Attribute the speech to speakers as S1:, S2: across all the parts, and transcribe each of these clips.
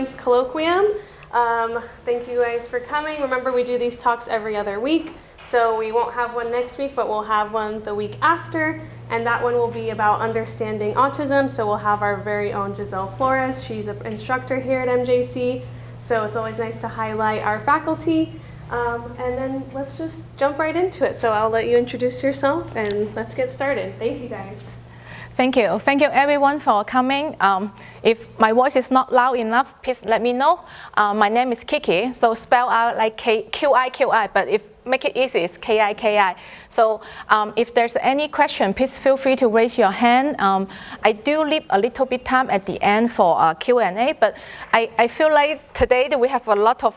S1: Colloquium. Thank you guys for coming. Remember, we do these talks every other week, so we won't have one next week, but we'll have one the week after, and that one will be about understanding autism. So we'll have our very own Giselle Flores. She's an instructor here at MJC, so it's always nice to highlight our faculty. And then let's just jump right into it. So I'll let you introduce yourself, and let's get started. Thank you guys.
S2: Thank you. Thank you everyone for coming. If my voice is not loud enough, please let me know. My name is Qiqi, so spell out like Qiqi, but if make it easy, it's Ki. So if there's any question, please feel free to raise your hand. I do leave a little bit time at the end for Q&A, but I feel like today that we have a lot of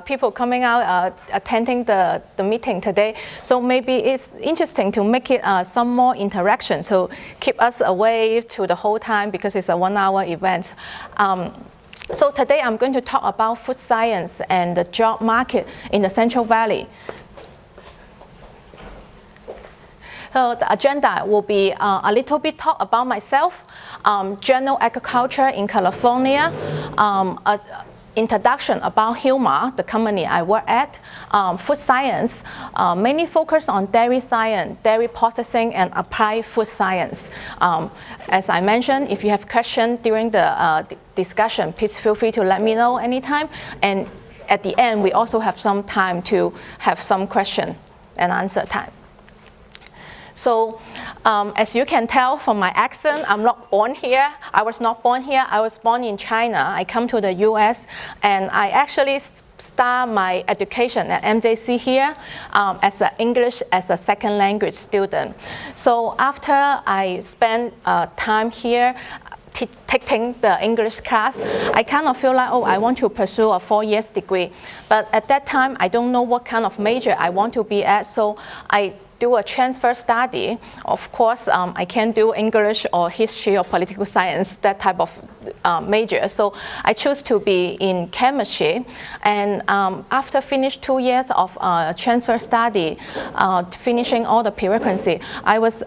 S2: people coming out attending the meeting today. So maybe it's interesting to make it some more interaction. So keep us away to the whole time because it's a 1-hour event. So today I'm going to talk about food science and the job market in the Central Valley. So the agenda will be a little bit talk about myself, general agriculture in California, introduction about Hilma, the company I work at, food science, mainly focused on dairy science, dairy processing, and applied food science. As I mentioned, if you have questions during the discussion, please feel free to let me know anytime. And at the end, we also have some time to have some question and answer time. So as you can tell from my accent, I'm not born here. I was not born here. I was born in China. I come to the US, and I actually start my education at MJC here as an English as a second language student. So after I spent time here, taking the English class, I kind of feel like, oh, I want to pursue a 4-year degree. But at that time, I don't know what kind of major I want to be at, so I do a transfer study. Of course, I can't do English or history or political science, that type of major. So I choose to be in chemistry. And after finish 2 years of transfer study, finishing all the prerequisites, I was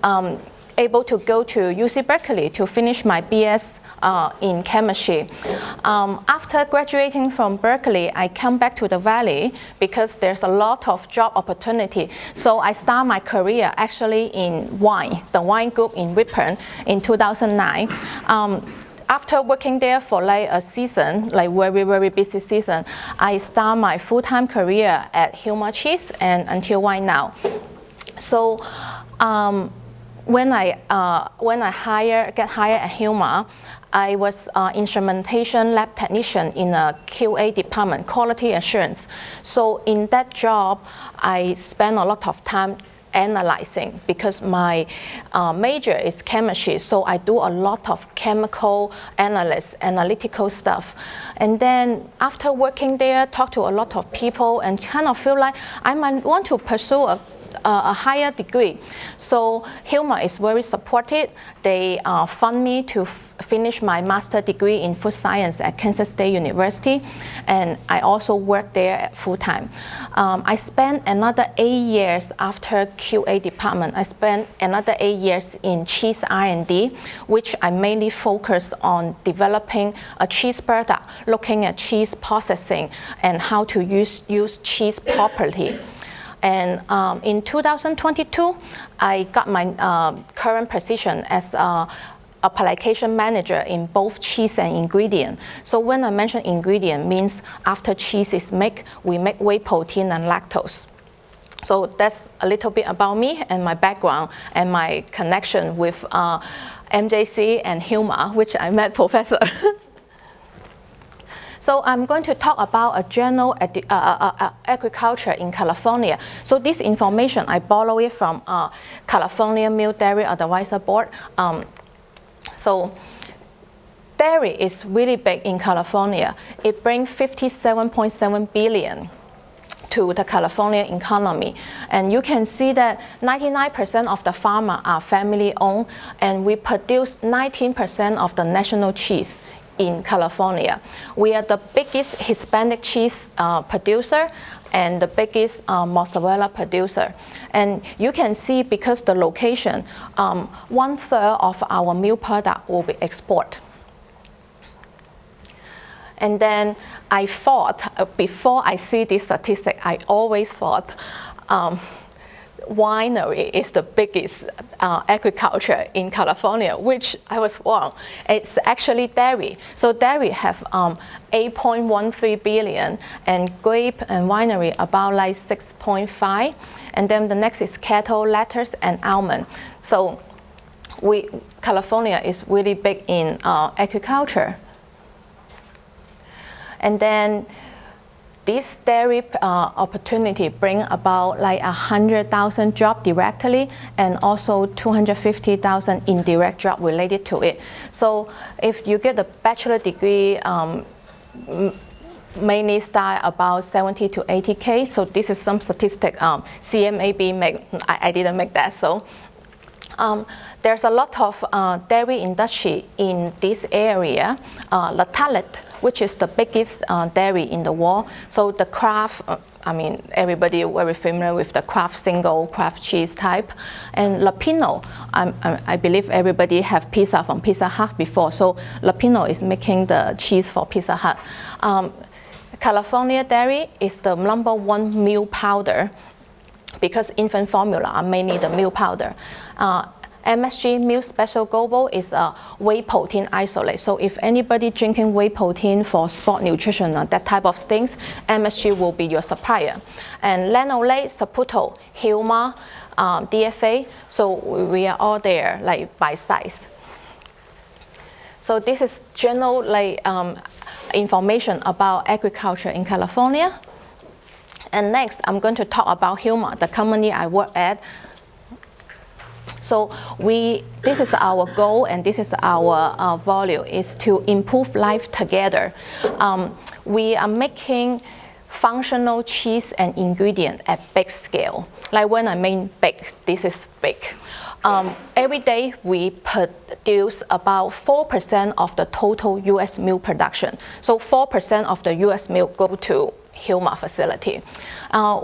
S2: able to go to UC Berkeley to finish my BS in chemistry. After graduating from Berkeley, I come back to the Valley because there's a lot of job opportunity. So I start my career actually in wine, the wine group in Ripon in 2009. After working there for like a season, like very busy season, I start my full-time career at Hilma Cheese and until right now. So when I get hired at Hilma, I was instrumentation lab technician in a QA department, quality assurance. So in that job, I spent a lot of time analyzing because my major is chemistry, so I do a lot of chemical analytical stuff. And then after working there, talk to a lot of people and kind of feel like I might want to pursue a higher degree. So Hilma is very supportive. They fund me to finish my master's degree in food science at Kansas State University, and I also work there full-time. I spent another 8 years after QA department. I spent another 8 years in cheese R&D, which I mainly focused on developing a cheese product, looking at cheese processing and how to use cheese properly. And in 2022, I got my current position as application manager in both cheese and ingredient. So when I mention ingredient, means after cheese is made, we make whey protein and lactose. So that's a little bit about me and my background and my connection with MJC and Hilma, which I met Professor. So I'm going to talk about a general agriculture in California. So this information, I borrow it from California Milk Dairy Advisory Board. So dairy is really big in California. It brings 57.7 billion to the California economy. And you can see that 99% of the farmers are family owned, and we produce 19% of the national cheese in California. We are the biggest Hispanic cheese producer and the biggest mozzarella producer. And you can see because the location, 1/3 of our milk product will be export. And then I thought, before I see this statistic, I always thought winery is the biggest agriculture in California, which I was wrong. It's actually dairy. So dairy have 8.13 billion, and grape and winery about like 6.5. And then the next is cattle, lettuce, and almond. So California is really big in agriculture. And then this dairy opportunity bring about like 100,000 jobs directly, and also 250,000 indirect jobs related to it. So if you get a bachelor degree, mainly start about 70 to 80K. So this is some statistic CMAB make. I didn't make that. So there's a lot of dairy industry in this area. La Talet, which is the biggest dairy in the world. So the Kraft, I mean, everybody very familiar with the Kraft single Kraft cheese type. And Lapino, I believe everybody have pizza from Pizza Hut before. So Lapino is making the cheese for Pizza Hut. California Dairy is the #1 milk powder, because infant formula are mainly the milk powder. MSG, Milk Special Global, is a whey protein isolate. So if anybody drinking whey protein for sport nutrition or that type of things, MSG will be your supplier. And Lanolate, Saputo, Hilma, DFA, so we are all there like by size. So this is general like information about agriculture in California. And next, I'm going to talk about Hilma, the company I work at. So this is our goal, and this is our value, is to improve life together. We are making functional cheese and ingredient at big scale. Like when I mean big, this is big. Every day we produce about 4% of the total US milk production. So 4% of the US milk go to Hilma facility.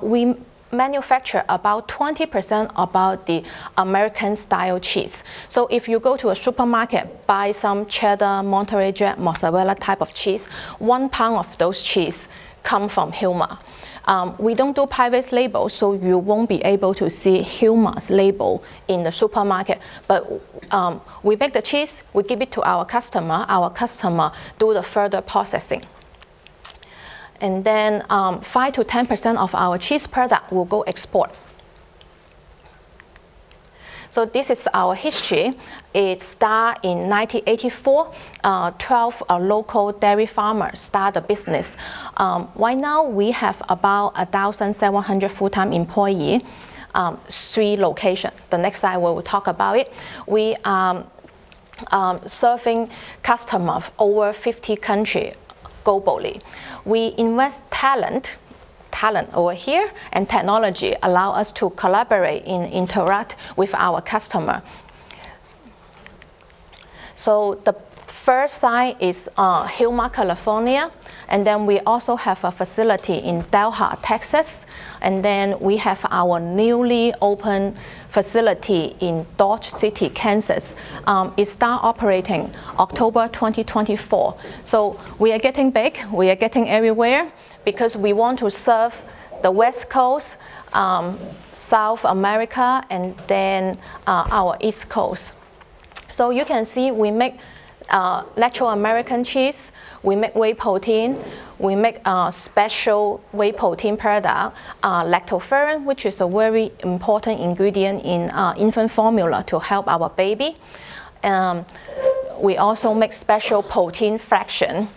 S2: We manufacture about 20% about the American style cheese. So if you go to a supermarket, buy some cheddar, Monterey Jack, mozzarella type of cheese, 1 pound of those cheese come from Hilma. We don't do private label, so you won't be able to see Hilma's label in the supermarket. But we make the cheese, we give it to our customer do the further processing. And then 5 to 10% of our cheese product will go export. So this is our history. It started in 1984. 12 local dairy farmers started the business. Right now we have about 1,700 full-time employees, 3 locations. The next slide we will talk about it. We are serving customers over 50 countries globally. We invest talent over here, and technology allow us to collaborate and interact with our customer. So the first site is Hilma, California, and then we also have a facility in Delta, Texas, and then we have our newly opened facility in Dodge City, Kansas. It started operating October 2024. So we are getting big, we are getting everywhere, because we want to serve the West Coast, South America, and then our East Coast. So you can see we make natural American cheese, we make whey protein, we make a special whey protein product, lactoferrin, which is a very important ingredient in infant formula to help our baby. We also make special protein fraction.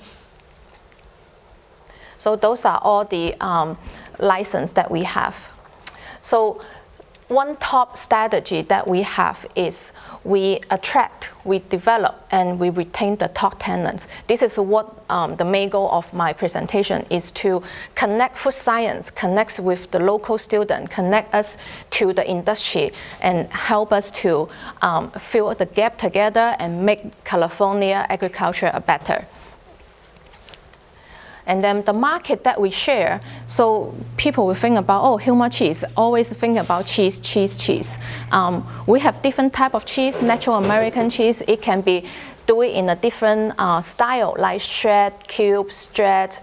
S2: So those are all the license that we have. So one top strategy that we have is we attract, we develop, and we retain the top talents. This is what the main goal of my presentation is, to connect food science, connect with the local student, connect us to the industry, and help us to fill the gap together and make California agriculture better. And then the market that we share, so people will think about, oh, Hilma cheese, always think about cheese, cheese, cheese. We have different type of cheese, natural American cheese. It can be do it in a different style, like shred, cube, shred,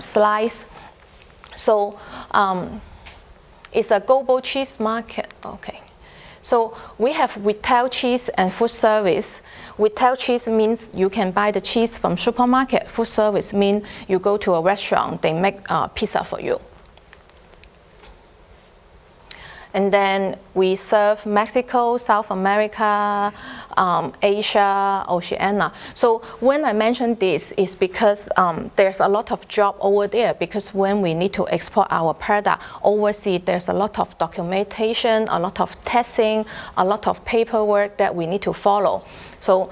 S2: slice. So it's a global cheese market. Okay. So we have retail cheese and food service. Retail cheese means you can buy the cheese from supermarket. Food service means you go to a restaurant, they make pizza for you. And then we serve Mexico, South America, Asia, Oceania. So when I mention this, it's because there's a lot of job over there, because when we need to export our product overseas, there's a lot of documentation, a lot of testing, a lot of paperwork that we need to follow. So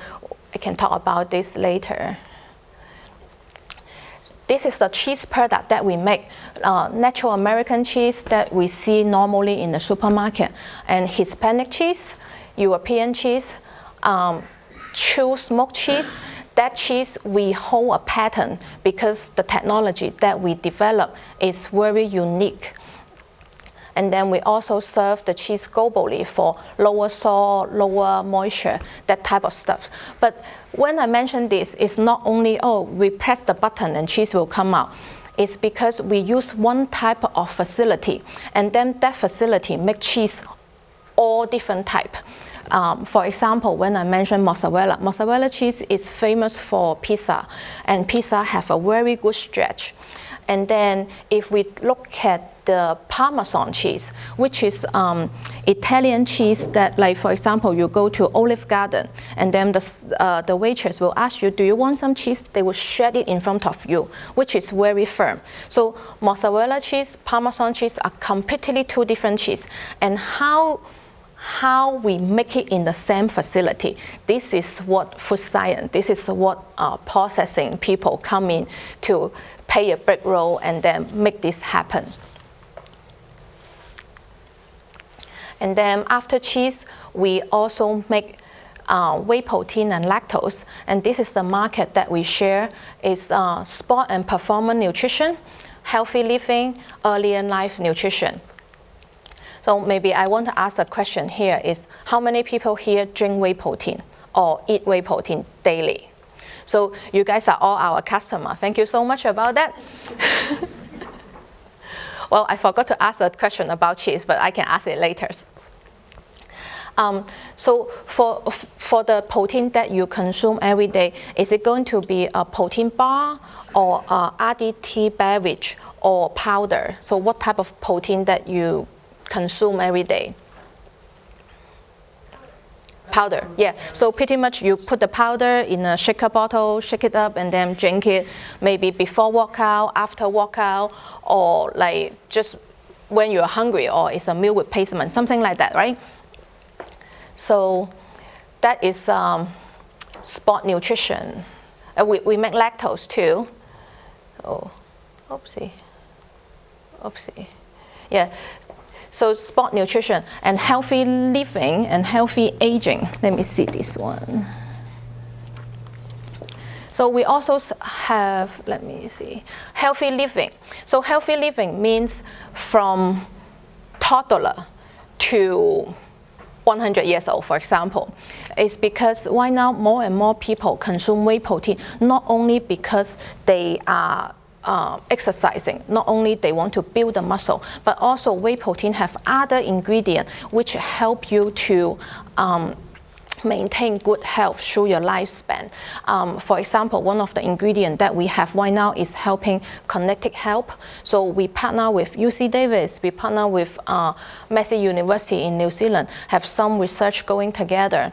S2: I can talk about this later. This is the cheese product that we make, natural American cheese that we see normally in the supermarket, and Hispanic cheese, European cheese, true smoked cheese. That cheese we hold a patent because the technology that we develop is very unique. And then we also serve the cheese globally for lower salt, lower moisture, that type of stuff. But when I mention this, it's not only, oh, we press the button and cheese will come out. It's because we use one type of facility, and then that facility makes cheese all different type. For example, when I mention mozzarella cheese is famous for pizza, and pizza have a very good stretch. And then if we look at the Parmesan cheese, which is Italian cheese that, like, for example, you go to Olive Garden, and then the waitress will ask you, do you want some cheese? They will shred it in front of you, which is very firm. So mozzarella cheese, Parmesan cheese are completely two different cheese. And how we make it in the same facility, this is what food science, this is what processing people come in to play a big role and then make this happen. And then after cheese, we also make whey protein and lactose, and this is the market that we share. Is sport and performance nutrition, healthy living, early in life nutrition. So maybe I want to ask a question here is, how many people here drink whey protein or eat whey protein daily? So you guys are all our customer. Thank you so much about that. Well, I forgot to ask a question about cheese, but I can ask it later. So for the protein that you consume every day, is it going to be a protein bar or a RDT beverage or powder? So what type of protein that you consume every day? Powder, yeah. So pretty much you put the powder in a shaker bottle, shake it up, and then drink it maybe before workout, after workout, or like just when you're hungry, or it's a meal replacement, something like that, right? So that is sport nutrition. We make lactose too. Oh, oopsie. Yeah. So sport nutrition and healthy living and healthy aging. Let me see this one. So we also have, let me see, healthy living. So healthy living means from toddler to 100 years old, for example. It's because why now more and more people consume whey protein, not only because they are exercising, not only they want to build the muscle, but also whey protein have other ingredients which help you to maintain good health through your lifespan. For example, one of the ingredients that we have right now is helping cognitive health. So we partner with UC Davis, we partner with Massey University in New Zealand, have some research going together.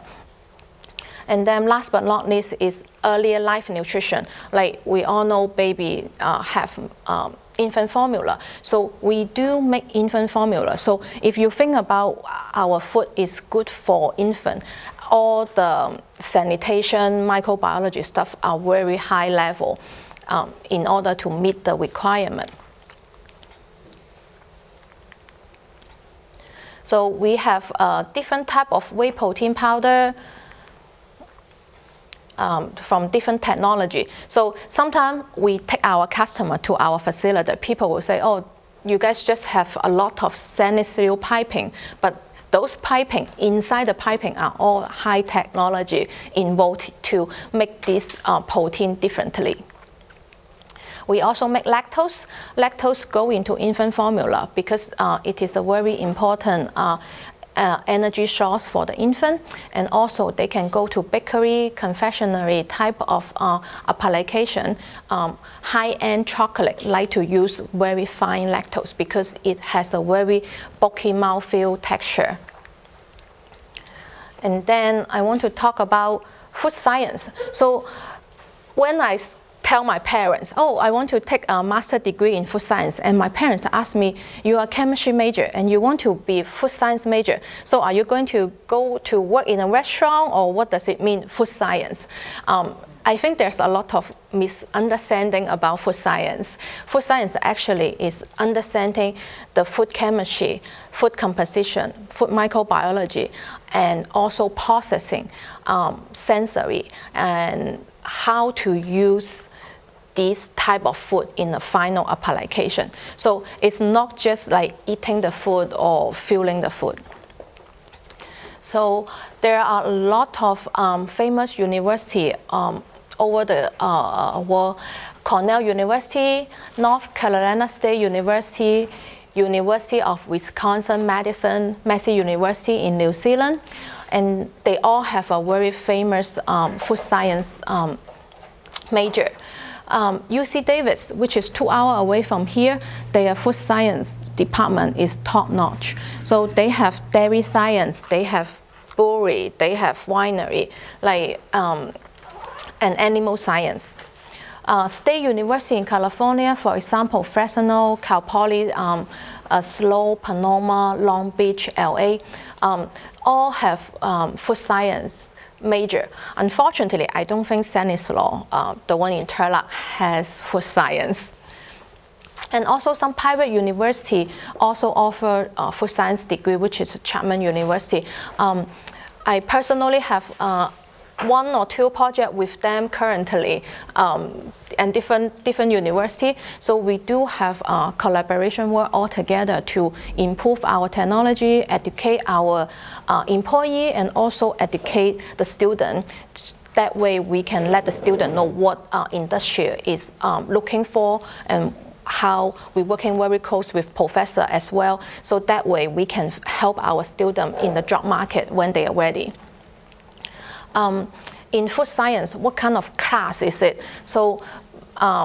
S2: And then last but not least is earlier life nutrition. Like we all know baby have infant formula. So we do make infant formula. So if you think about our food is good for infant, all the sanitation, microbiology stuff are very high level in order to meet the requirement. So we have a different type of whey protein powder from different technology. So sometimes we take our customer to our facility. People will say, oh, you guys just have a lot of stainless steel piping, but those piping, inside the piping are all high technology involved to make this protein differently. We also make lactose. Lactose go into infant formula because it is a very important energy source for the infant, and also they can go to bakery, confectionery type of application. High-end chocolate like to use very fine lactose because it has a very bulky mouthfeel texture. And then I want to talk about food science. So when I tell my parents, oh, I want to take a master's degree in food science, and my parents ask me, you are a chemistry major and you want to be food science major, so are you going to go to work in a restaurant, or what does it mean, food science? I think there's a lot of misunderstanding about food science. Food science actually is understanding the food chemistry, food composition, food microbiology, and also processing, sensory, and how to use this type of food in the final application. So it's not just like eating the food or fueling the food. So there are a lot of famous universities over the world. Cornell University, North Carolina State University, University of Wisconsin-Madison, Massey University in New Zealand, and they all have a very famous food science major. UC Davis, which is 2 hours away from here, their food science department is top notch. So they have dairy science, they have brewery, they have winery, like, and animal science. State University in California, for example, Fresno, Cal Poly, SLO, Panama, Long Beach, LA, all have food science major. Unfortunately, I don't think Stanislaus, the one in Turlock, has food science. And also some private university also offer a food science degree, which is Chapman University. I personally have 1 or 2 projects with them currently, and different university. So we do have collaboration work all together to improve our technology, educate our employee, and also educate the student. That way we can let the student know what industry is looking for, and how we're working very close with professor as well. So that way we can help our student in the job market when they are ready. In food science, what kind of class is it? So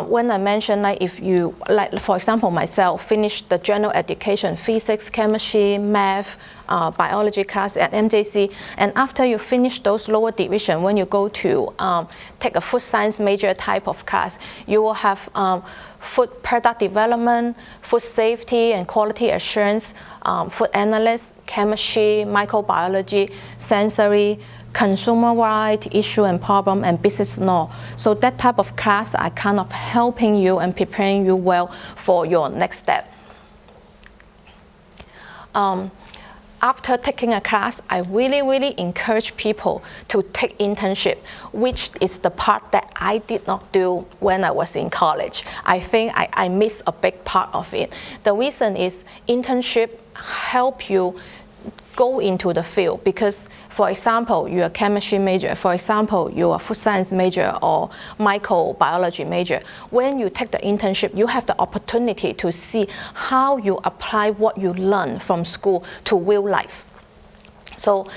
S2: when I mentioned, like, if you, like, for example, myself, finished the general education, physics, chemistry, math, biology class at MJC, and after you finish those lower division, when you go to take a food science major type of class, you will have food product development, food safety and quality assurance, food analyst, chemistry, microbiology, sensory, consumer right, issue and problem, and business law. So that type of class are kind of helping you and preparing you well for your next step. After taking a class, I really encourage people to take internship, which is the part that I did not do when I was in college. I think I missed a big part of it. The reason is internship help you go into the field, because, for example, you're a chemistry major, for example, you're a food science major or microbiology major. When you take the internship, you have the opportunity to see how you apply what you learn from school to real life. So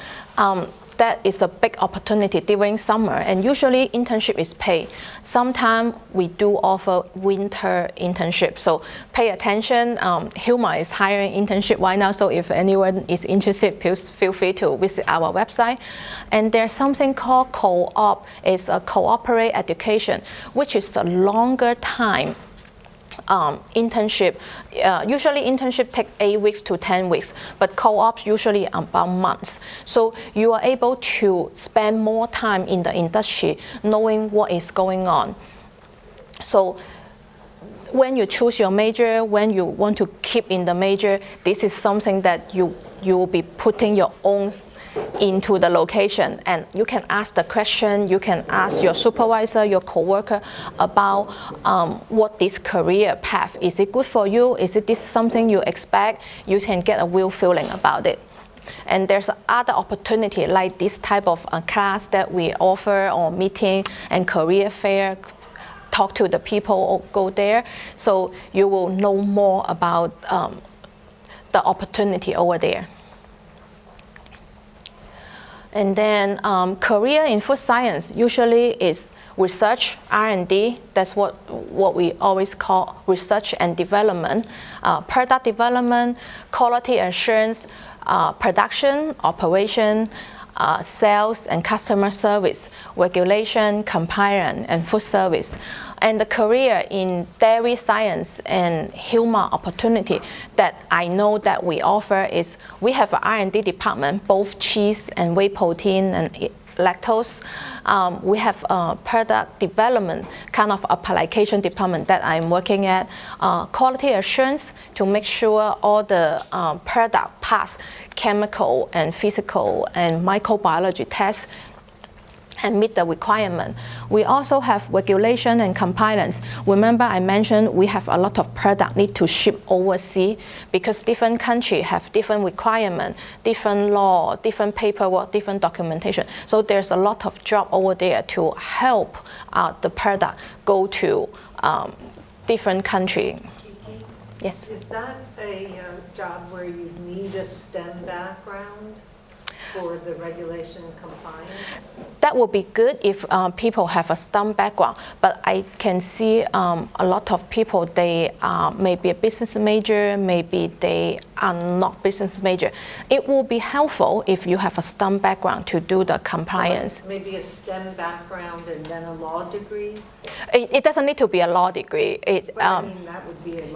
S2: that is a big opportunity during summer, and usually internship is paid. Sometimes we do offer winter internship, so pay attention. Hilma is hiring internship right now, so if anyone is interested, please feel free to visit our website. And there's something called co-op. It's a cooperative education, which is a longer time internship. Usually internship take 8 weeks to 10 weeks, but co-ops usually about months. So you are able to spend more time in the industry knowing what is going on. So when you choose your major, when you want to keep in the major, this is something that you will be putting your own into the location, and you can ask the question, you can ask your supervisor, your coworker about what this career path, is it good for you, is it this something you expect, you can get a real feeling about it. And there's other opportunity like this type of class that we offer or meeting and career fair, talk to the people or go there. So you will know more about the opportunity over there. And then career in food science usually is research, R&D. That's what we always call research and development, product development, quality assurance, production, operation, sales and customer service, regulation, compliance, and food service. And the career in dairy science and human opportunity that I know that we offer is we have an R&D department, both cheese and whey protein and lactose. We have a product development kind of application department that I'm working at. Quality assurance to make sure all the product pass chemical and physical and microbiology tests and meet the requirement. We also have regulation and compliance. Remember I mentioned we have a lot of product need to ship overseas because different countries have different requirements, different law, different paperwork, different documentation. So there's a lot of job over there to help the product go to different countries.
S3: Qiqi,
S2: Yes.
S3: is that a job where you need a STEM background for the regulation compliance?
S2: That would be good if people have a STEM background, but I can see a lot of people, they may be a business major, maybe they are not business major. It will be helpful if you have a STEM background to do the compliance.
S3: So maybe a STEM background and then a law degree?
S2: It doesn't need to be a law degree.
S3: But I mean, that would be a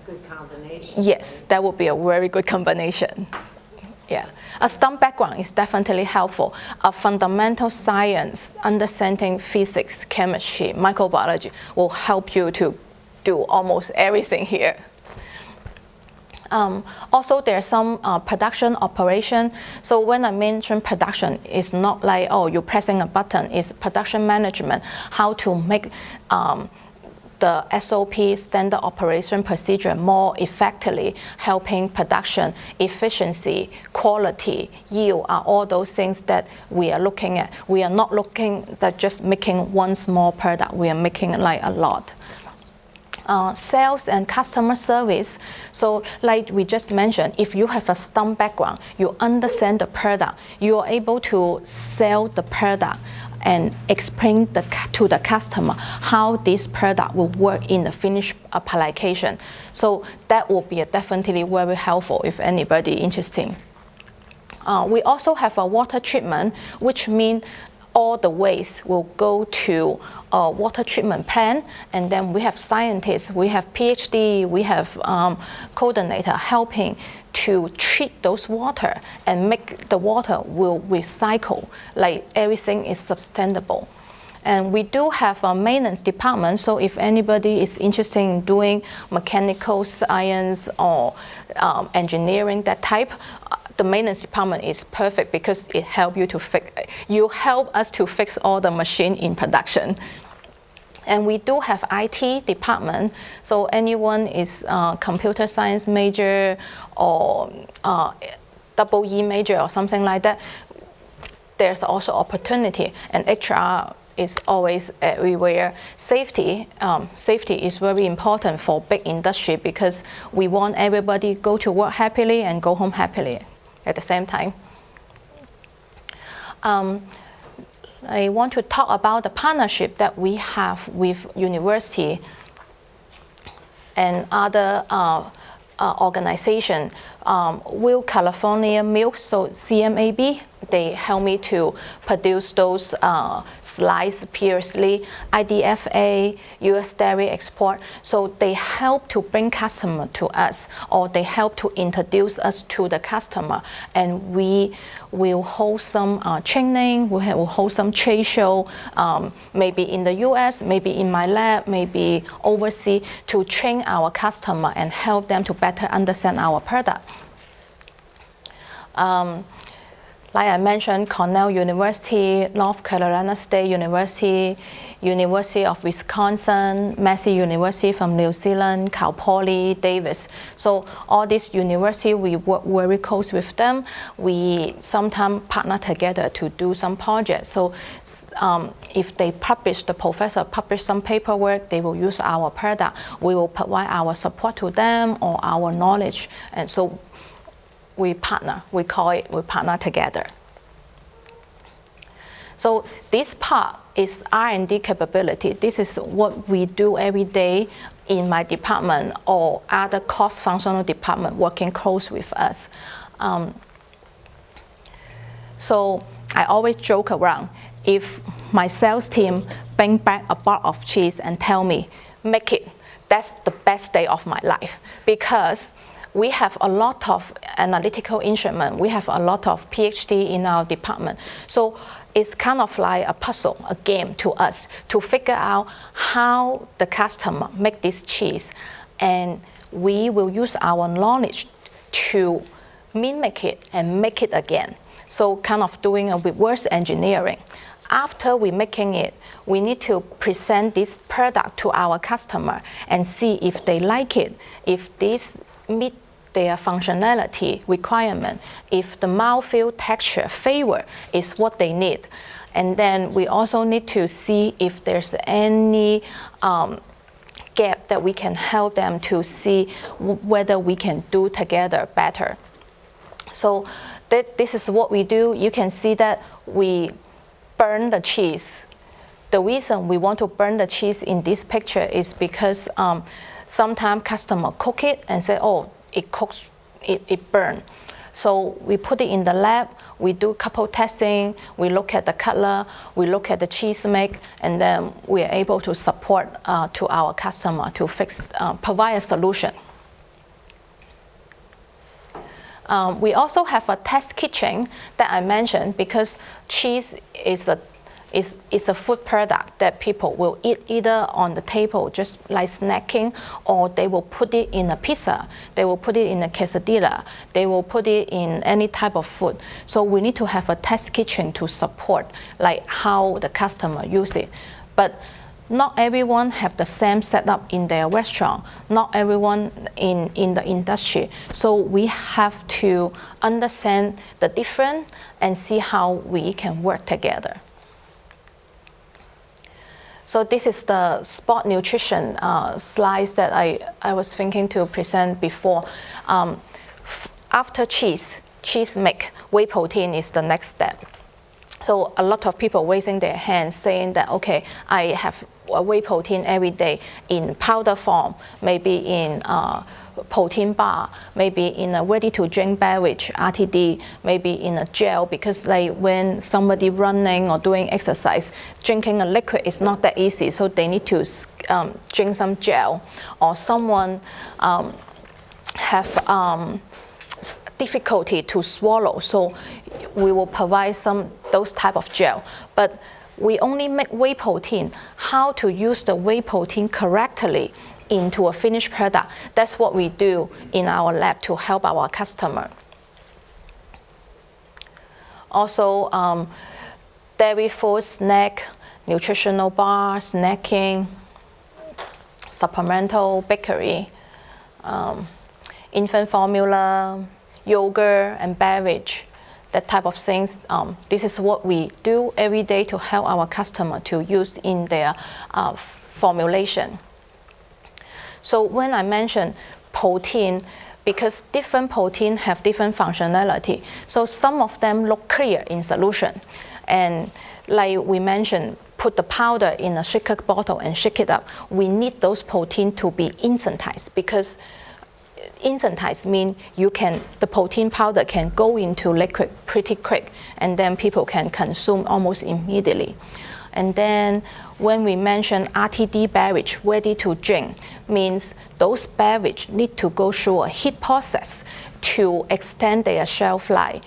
S3: good combination.
S2: Yes,
S3: right?
S2: that would be a very good combination. Yeah, a STEM background is definitely helpful. A fundamental science, understanding physics, chemistry, microbiology will help you to do almost everything here. Also, there's some production operation. So when I mention production, it's not like, oh, you're pressing a button. It's production management, how to make the SOP, standard operation procedure, more effectively, helping production, efficiency, quality, yield are all those things that we are looking at. We are not looking at just making one small product. We are making like a lot. Sales and customer service. So like we just mentioned, if you have a STEM background, you understand the product, you are able to sell the product and explain to the customer how this product will work in the finished application. So that will be definitely very helpful if anybody interested. We also have a water treatment, which means all the waste will go to a water treatment plant, and then we have scientists, we have PhD, we have coordinator helping to treat those water and make the water will recycle, like everything is sustainable. And we do have a maintenance department, so if anybody is interested in doing mechanical science or engineering, that type, the maintenance department is perfect because it helps you to help us to fix all the machine in production. And we do have IT department, so anyone is computer science major or double E major or something like that, there's also opportunity, and HR is always everywhere. Safety is very important for big industry because we want everybody go to work happily and go home happily at the same time. I want to talk about the partnership that we have with university and other organization. Will California Milk, so CMAB, they help me to produce those slides previously. IDFA, US Dairy Export, so they help to bring customer to us, or they help to introduce us to the customer, and we will hold some training, we will hold some trade show, maybe in the US, maybe in my lab, maybe overseas, to train our customer and help them to better understand our product. Like I mentioned, Cornell University, North Carolina State University, University of Wisconsin, Massey University from New Zealand, Cal Poly, Davis. So all these universities, we work very close with them. We sometimes partner together to do some projects. So if they publish, the professor publish some paperwork, they will use our product. We will provide our support to them or our knowledge. And so we partner, we call it, we partner together. So this part is R&D capability. This is what we do every day in my department or other cross-functional department working close with us. So I always joke around, if my sales team bring back a bar of cheese and tell me, make it, that's the best day of my life, because we have a lot of analytical instruments. We have a lot of PhD in our department. So it's kind of like a puzzle, a game to us to figure out how the customer make this cheese. And we will use our knowledge to mimic it and make it again. So kind of doing a reverse engineering. After we're making it, we need to present this product to our customer and see if they like it, if this meet their functionality requirement, if the mouthfeel, texture, flavor is what they need. And then we also need to see if there's any gap that we can help them to see whether we can do together better. So this is what we do. You can see that we burn the cheese. The reason we want to burn the cheese in this picture is because sometimes customers cook it and say, oh, it cooks, it burns. So we put it in the lab, we do a couple testing, we look at the color, we look at the cheese make, and then we are able to support to our customer to fix, provide a solution. We also have a test kitchen that I mentioned because cheese is a food product that people will eat either on the table, just like snacking, or they will put it in a pizza, they will put it in a quesadilla, they will put it in any type of food. So we need to have a test kitchen to support like how the customer use it. But not everyone have the same setup in their restaurant, not everyone in the industry. So we have to understand the difference and see how we can work together. So this is the sport nutrition slides that I was thinking to present before. After cheese make, whey protein is the next step. So a lot of people raising their hands saying that, okay, I have whey protein every day in powder form, maybe in protein bar, maybe in a ready-to-drink beverage, RTD, maybe in a gel, because like when somebody running or doing exercise, drinking a liquid is not that easy, so they need to drink some gel. Or someone have difficulty to swallow, so we will provide those type of gel. But we only make whey protein. How to use the whey protein correctly into a finished product, that's what we do in our lab to help our customer. Also, dairy food, snack, nutritional bar, snacking, supplemental, bakery, infant formula, yogurt and beverage, that type of things. This is what we do every day to help our customer to use in their formulation. So when I mention protein, because different protein have different functionality, so some of them look clear in solution. And like we mentioned, put the powder in a shaker bottle and shake it up. We need those protein to be instantized, because instantized means the protein powder can go into liquid pretty quick, and then people can consume almost immediately. And then when we mention RTD beverage, ready to drink, means those beverage need to go through a heat process to extend their shelf life.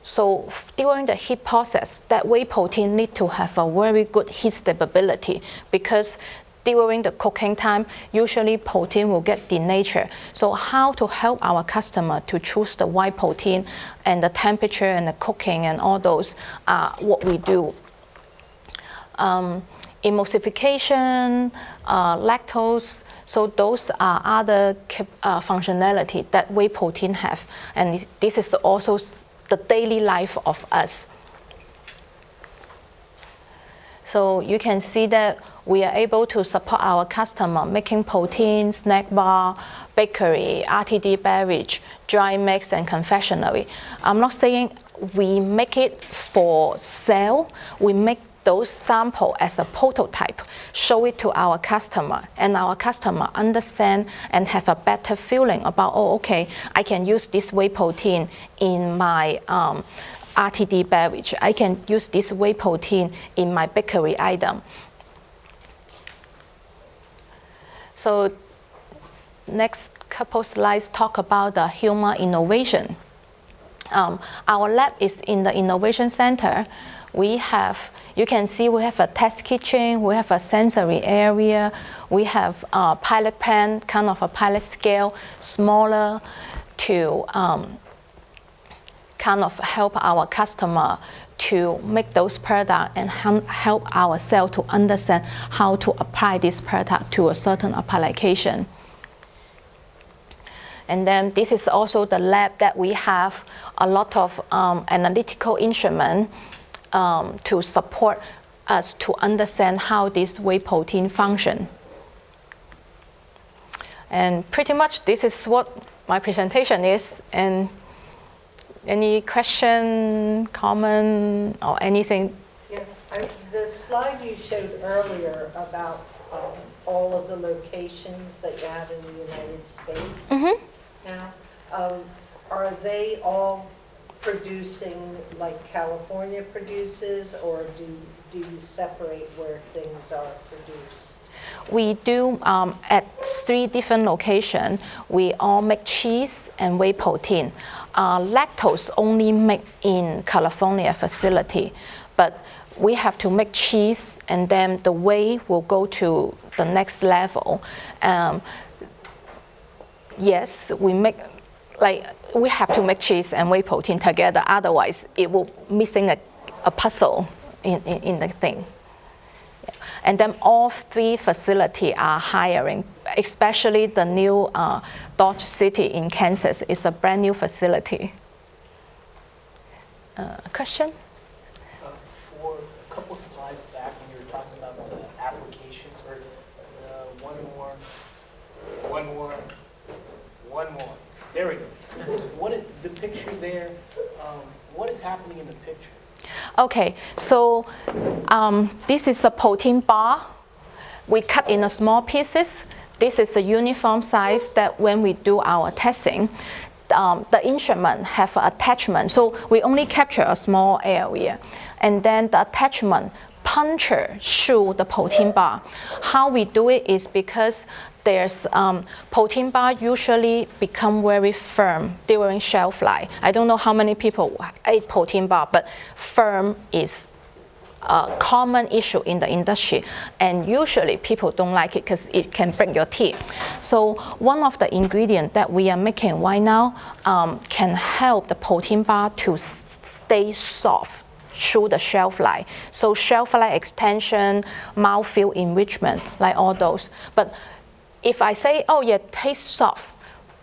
S2: So during the heat process, that whey protein need to have a very good heat stability, because during the cooking time, usually protein will get denatured. So how to help our customer to choose the right protein and the temperature and the cooking and all those are what we do. Emulsification, lactose, so those are other functionality that whey protein have. And this is also the daily life of us. So you can see that we are able to support our customer making protein, snack bar, bakery, RTD beverage, dry mix, and confectionery. I'm not saying we make it for sale. We make those sample as a prototype, show it to our customer, and our customer understand and have a better feeling about, oh, okay, I can use this whey protein in my RTD beverage. I can use this whey protein in my bakery item. So next couple slides talk about the human innovation. Our lab is in the innovation center. We have, you can see we have a test kitchen, we have a sensory area, we have a pilot pen, kind of a pilot scale, smaller to kind of help our customer to make those products and help ourselves to understand how to apply this product to a certain application. And then this is also the lab that we have a lot of analytical instruments to support us to understand how this whey protein function. And pretty much this is what my presentation is. And any question, comment, or anything?
S3: Yeah, the slide you showed earlier about all of the locations that you have in the United States now, are they all producing like California produces, or do you separate where things are produced?
S2: We do at 3 different locations. We all make cheese and whey protein. Lactose only make in California facility, but we have to make cheese, and then the whey will go to the next level. Yes, we have to make cheese and whey protein together. Otherwise, it will missing a puzzle in the thing. And then all 3 facilities are hiring, especially the new Dodge City in Kansas is a brand new facility. Question?
S4: For a couple slides back when you were talking about the applications, or one more. There we go. What is the picture there? What is happening in the picture?
S2: Okay, so this is the protein bar. We cut in small pieces. This is the uniform size that when we do our testing, the instrument have an attachment. So we only capture a small area. And then the attachment puncture through the protein bar. How we do it is because there's protein bar usually become very firm during shelf life. I don't know how many people ate protein bar, but firm is a common issue in the industry, and usually people don't like it because it can break your teeth. So one of the ingredients that we are making right now can help the protein bar to stay soft through the shelf life. So shelf life extension, mouthfeel enrichment, like all those. But if I say, oh yeah, tastes soft,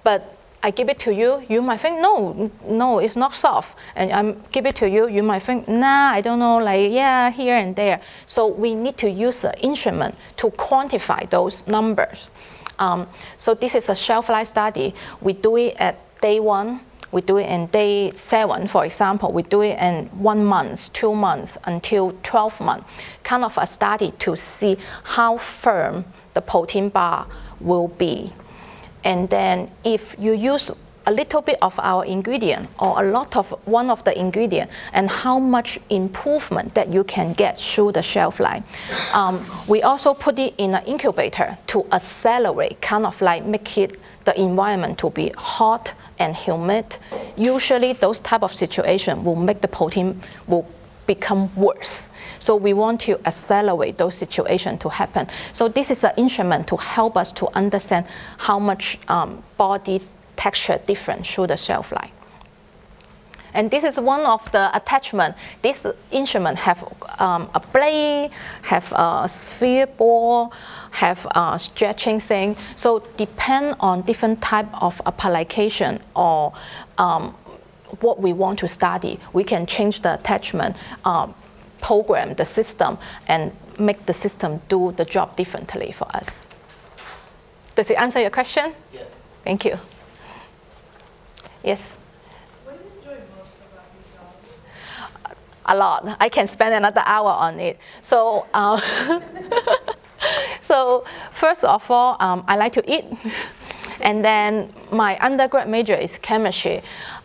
S2: but I give it to you, you might think, no, it's not soft. And I give it to you, you might think, nah, I don't know, like, yeah, here and there. So we need to use an instrument to quantify those numbers. So this is a shelf life study. We do it at day 1, we do it in day 7, for example. We do it in 1 month, 2 months, until 12 months. Kind of a study to see how firm the protein bar will be. And then if you use a little bit of our ingredient or a lot of one of the ingredient, and how much improvement that you can get through the shelf life. We also put it in an incubator to accelerate, kind of like make it the environment to be hot and humid. Usually those type of situation will make the protein will become worse. So we want to accelerate those situations to happen. So this is an instrument to help us to understand how much body texture difference through the shelf life. And this is one of the attachment. This instrument have a blade, have a sphere ball, have a stretching thing. So depend on different type of application or what we want to study, we can change the attachment, program the system, and make the system do the job differently for us. Does it answer your question?
S4: Yes.
S2: Thank you. Yes?
S1: What do you enjoy most about your job?
S2: A lot. I can spend another hour on it. So, so first of all, I like to eat. And then my undergrad major is chemistry.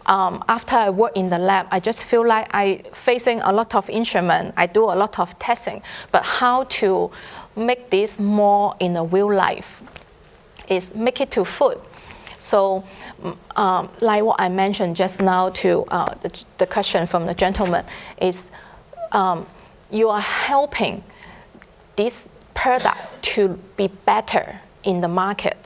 S2: After I work in the lab, I just feel like I facing a lot of instrument. I do a lot of testing, but how to make this more in a real life is make it to food. So like what I mentioned just now to the question from the gentleman is you are helping this product to be better in the market.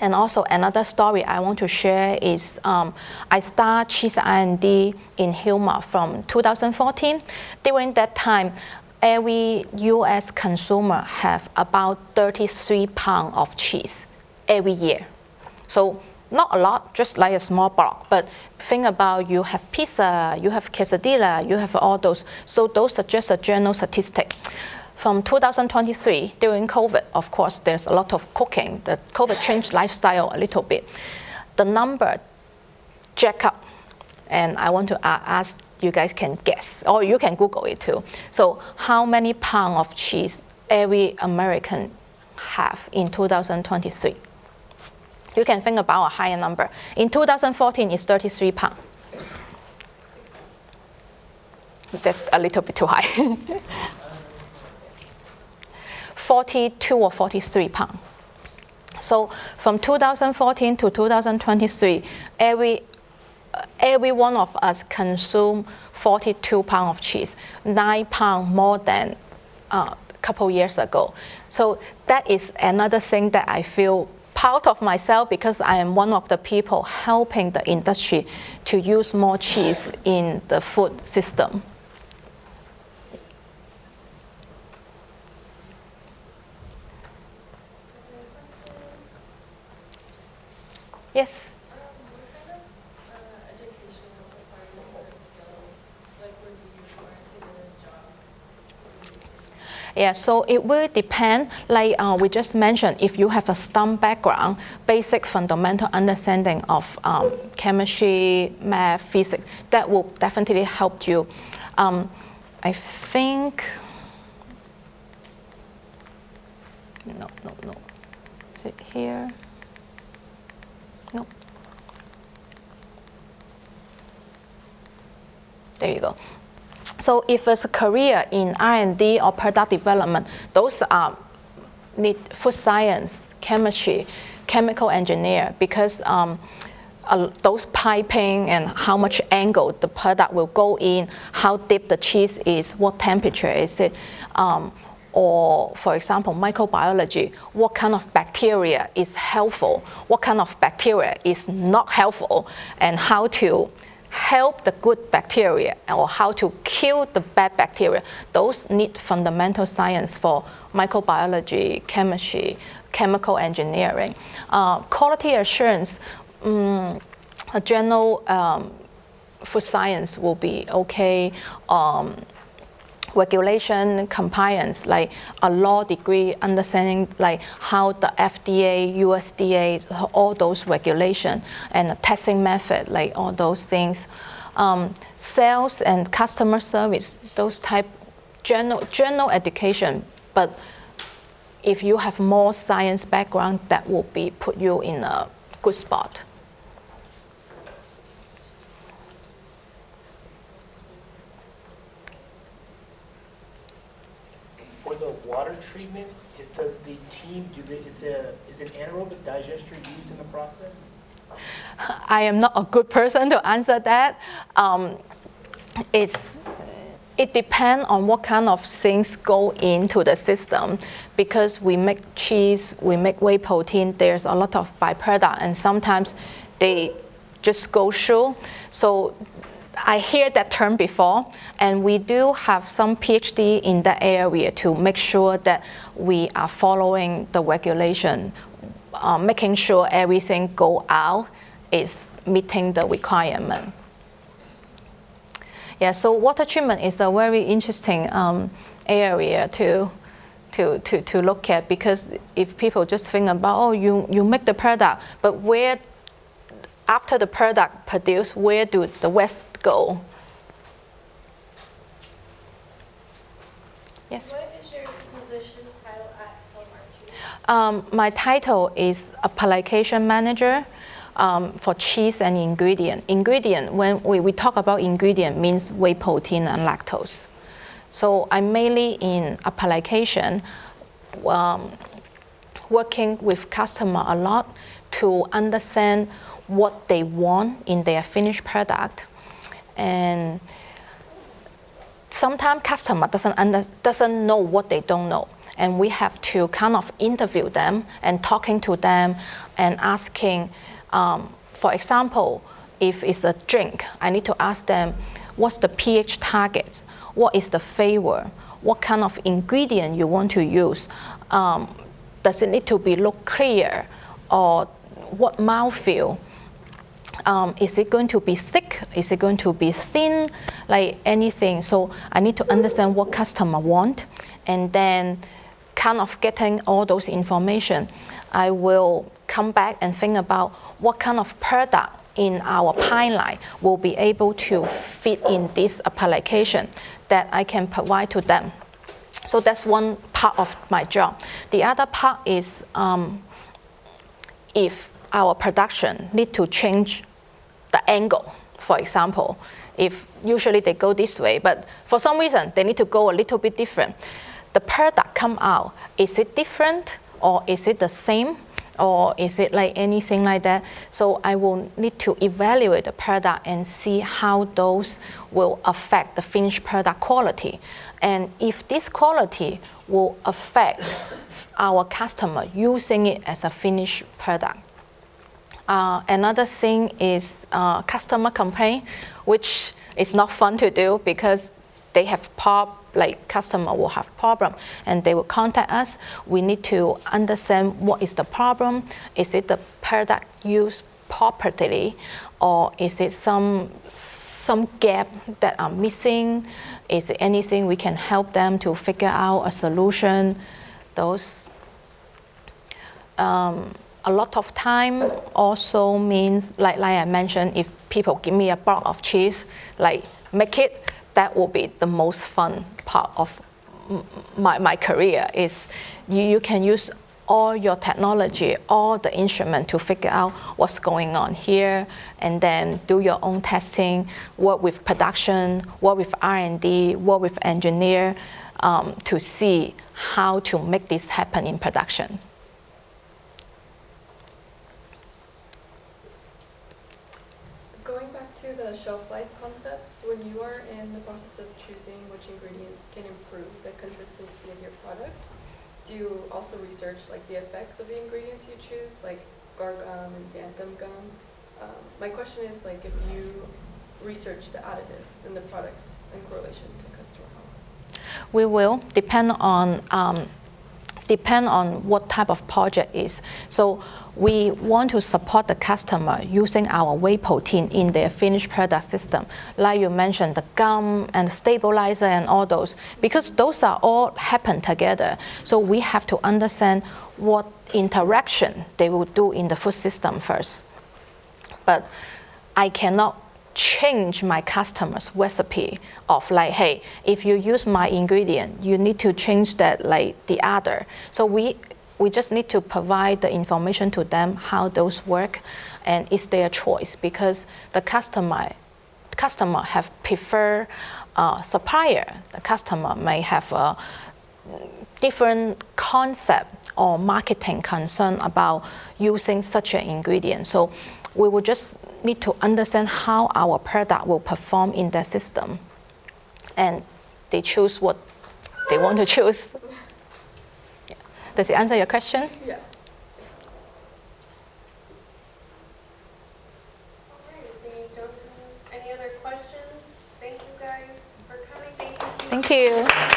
S2: And also another story I want to share is I started cheese R&D in Hilma from 2014. During that time, every US consumer have about 33 pounds of cheese every year. So not a lot, just like a small block, but think about you have pizza, you have quesadilla, you have all those. So those are just a general statistic. From 2023, during COVID, of course, there's a lot of cooking. The COVID changed lifestyle a little bit. The number jack up, and I want to ask you guys can guess, or you can Google it too. So how many pounds of cheese every American have in 2023? You can think about a higher number. In 2014, it's 33 pounds. That's a little bit too high. 42 or 43 pounds. So from 2014 to 2023, every one of us consume 42 pounds of cheese, 9 pounds more than a couple years ago. So that is another thing that I feel proud of myself because I am one of the people helping the industry to use more cheese in the food system. Yes?
S1: What kind of educational requirements or skills would be required to get a job?
S2: Yeah, so it will depend. Like we just mentioned, if you have a STEM background, basic fundamental understanding of chemistry, math, physics, that will definitely help you. I think, no. Is it here? No. There you go. So if it's a career in R&D or product development, those need food science, chemistry, chemical engineer, because those piping and how much angle the product will go in, how deep the cheese is, what temperature is it, or for example, microbiology, what kind of bacteria is helpful, what kind of bacteria is not helpful, and how to help the good bacteria or how to kill the bad bacteria. Those need fundamental science for microbiology, chemistry, chemical engineering. Quality assurance, a general food science will be okay. Regulation, compliance, like a law degree, understanding like how the FDA, USDA, all those regulation and testing method, like all those things. Sales and customer service, those type general education. But if you have more science background, that will be put you in a good spot.
S4: For the water treatment, does the team is an anaerobic digester used in the process?
S2: I am not a good person to answer that. It's It depends on what kind of things go into the system. Because we make cheese, we make whey protein, there's a lot of byproduct, and sometimes they just go through. So I hear that term before, and we do have some PhD in that area to make sure that we are following the regulation, making sure everything go out is meeting the requirement. Yeah, so water treatment is a very interesting area to look at, because if people just think about, oh, you make the product, but where, after the product produced, where do the waste go? Yes?
S1: What is your position title at Peng?
S2: My title is Application Manager for cheese and ingredient. Ingredient, when we talk about ingredient, means whey protein and lactose. So I'm mainly in application, working with customer a lot to understand what they want in their finished product. And sometimes customer doesn't know what they don't know. And we have to kind of interview them and talking to them and asking, for example, if it's a drink, I need to ask them, what's the pH target? What is the flavor? What kind of ingredient you want to use? Does it need to be look clear? Or what mouthfeel? Is it going to be thick? Is it going to be thin? Like anything. So I need to understand what customer want, and then kind of getting all those information, I will come back and think about what kind of product in our pipeline will be able to fit in this application that I can provide to them. So that's one part of my job. The other part is if our production need to change the angle, for example, if usually they go this way, but for some reason they need to go a little bit different. The product come out, is it different or is it the same? Or is it like anything like that? So I will need to evaluate the product and see how those will affect the finished product quality. And if this quality will affect our customer using it as a finished product. Another thing is customer complaint, which is not fun to do because they have customer will have problem and they will contact us. We need to understand what is the problem. Is it the product used properly, or is it some gap that are missing? Is there anything we can help them to figure out a solution? Those a lot of time also means, like I mentioned, if people give me a block of cheese, make it, that will be the most fun part of my career. Is you can use all your technology, all the instrument to figure out what's going on here, and then do your own testing, work with production, work with R&D, work with engineer to see how to make this happen in production.
S5: Going back to the shelf life concepts, when you are in the process of choosing which ingredients can improve the consistency of your product, do you also research the effects of the ingredients you choose, like guar gum and xanthan gum? My question is if you research the additives in the products in correlation to customer health.
S2: We will depend on what type of project is. So we want to support the customer using our whey protein in their finished product system. Like you mentioned, the gum and stabilizer and all those, because those are all happen together. So we have to understand what interaction they will do in the food system first. But I cannot change my customer's recipe of hey, if you use my ingredient, you need to change that the other. So we just need to provide the information to them how those work, and it's their choice, because the customer have preferred supplier. The customer may have a different concept or marketing concern about using such an ingredient. So we will just need to understand how our product will perform in the system. And they choose what they want to choose. Yeah. Does it answer your question?
S5: Yeah.
S1: We don't have any other questions. Thank you guys for coming. Thank you.
S2: Thank you.